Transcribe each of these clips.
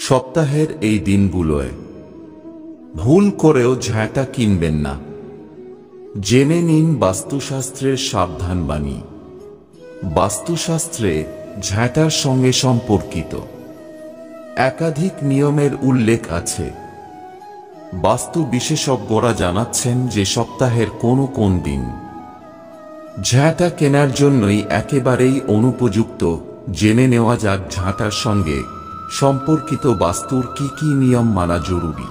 সপ্তাহের এই দিনগুলোয় ভুল করেও ঝাঁটা কিনবেন না। জেনে নিন বাস্তুশাস্ত্রের সাবধানবাণী। বাস্তুশাস্ত্রে ঝাঁটার সঙ্গে সম্পর্কিত একাধিক নিয়মের উল্লেখ আছে। বাস্তু বিশেষজ্ঞরা জানাচ্ছেন যে সপ্তাহের কোন দিন ঝাঁটা কেনার জন্যই একেবারেই অনুপযুক্ত। জেনে নেওয়া যাক ঝাঁটার সঙ্গে সম্পর্কিত বাস্তুর কি কি নিয়ম মানা জরুরি।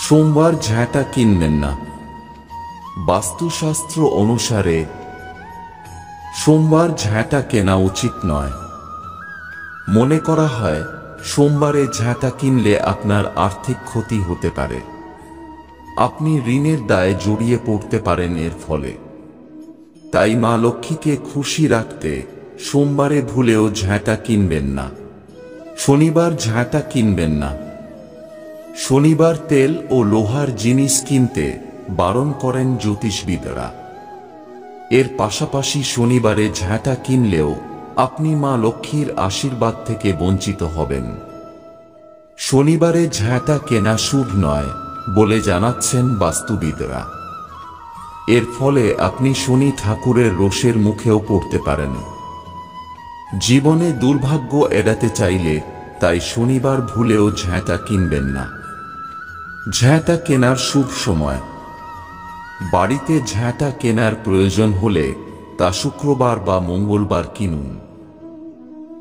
সোমবার ঝাঁটা কিনবেন না। বাস্তুশাস্ত্র অনুসারে সোমবার ঝাঁটা কেনা উচিত নয়। মনে করা হয় সোমবারে ঝাঁটা কিনলে আপনার আর্থিক ক্ষতি হতে পারে। আপনি ঋণের দায়ে জড়িয়ে পড়তে পারেন এর ফলে। তাই মা লক্ষ্মীকে খুশি রাখতে সোমবারে ভুলেও ঝাঁটা কিনবেন না। শনিবার ঝাঁটা কিনবেন না। শনিবার তেল ও লোহার জিনিস কিনতে বারণ করেন জ্যোতিষবিদরা। এর পাশাপাশি শনিবারে ঝাঁটা কিনলেও আপনি মা লক্ষ্মীর আশীর্বাদ থেকে বঞ্চিত হবেন। শনিবারে ঝাঁটা কেনা শুভ নয় বলে জানাচ্ছেন বাস্তুবিদরা। এর ফলে আপনি শনি ঠাকুরের রোষের মুখেও পড়তে পারেন। জীবনে দুর্ভাগ্য এড়াতে চাইলে তাই শনিবার ভুলেও ঝাঁটা কিনবেন না। ঝাঁটা কেনার শুভ সময়। বাড়িতে ঝাঁটা কেনার প্রয়োজন হলে তা শুক্রবার বা মঙ্গলবার কিনুন।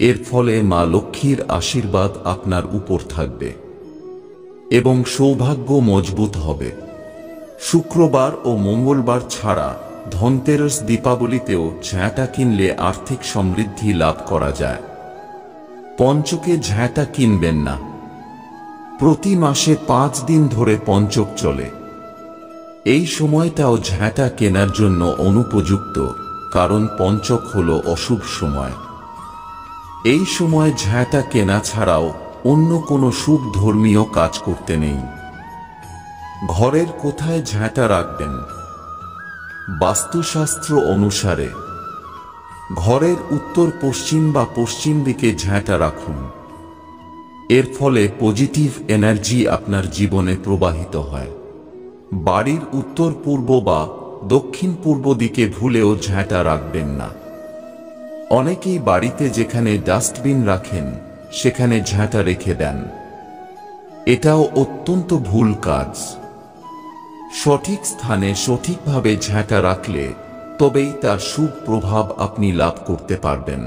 এর ফলে মা লক্ষ্মীর আশীর্বাদ আপনার উপর থাকবে এবং সৌভাগ্য মজবুত হবে। শুক্রবার ও মঙ্গলবার ছাড়া ধনতেরস দীপাবলিতেও ঝাঁটা কিনলে আর্থিক সমৃদ্ধি লাভ করা যায়। পঞ্চকে ঝাঁটা কিনবেন না। প্রতি মাসে 5 দিন ধরে পঞ্চক চলে। এই সময়টাও ঝাঁটা কেনার জন্য অনুপযুক্ত, কারণ পঞ্চক হল অশুভ সময়। এই সময় ঝাঁটা কেনা ছাড়াও অন্য কোনো শুভ ধর্মীয় কাজ করতে নেই। ঘরের কোথায় ঝাঁটা রাখবেন? বাস্তুশাস্ত্র অনুসারে ঘরের উত্তর পশ্চিম বা পশ্চিম দিকে ঝাঁটা রাখুন। এর ফলে পজিটিভ এনার্জি আপনার জীবনে প্রবাহিত হয়। বাড়ির উত্তর পূর্ব বা দক্ষিণ পূর্ব দিকে ভুলেও ঝাঁটা রাখবেন না। অনেকেই বাড়িতে যেখানে ডাস্টবিন রাখেন সেখানে ঝাঁটা রেখে দেন। এটাও অত্যন্ত ভুল কাজ। সঠিক স্থানে সঠিকভাবে ঝাঁটা রাখলে তবেই তার শুভ প্রভাব আপনি লাভ করতে পারবেন।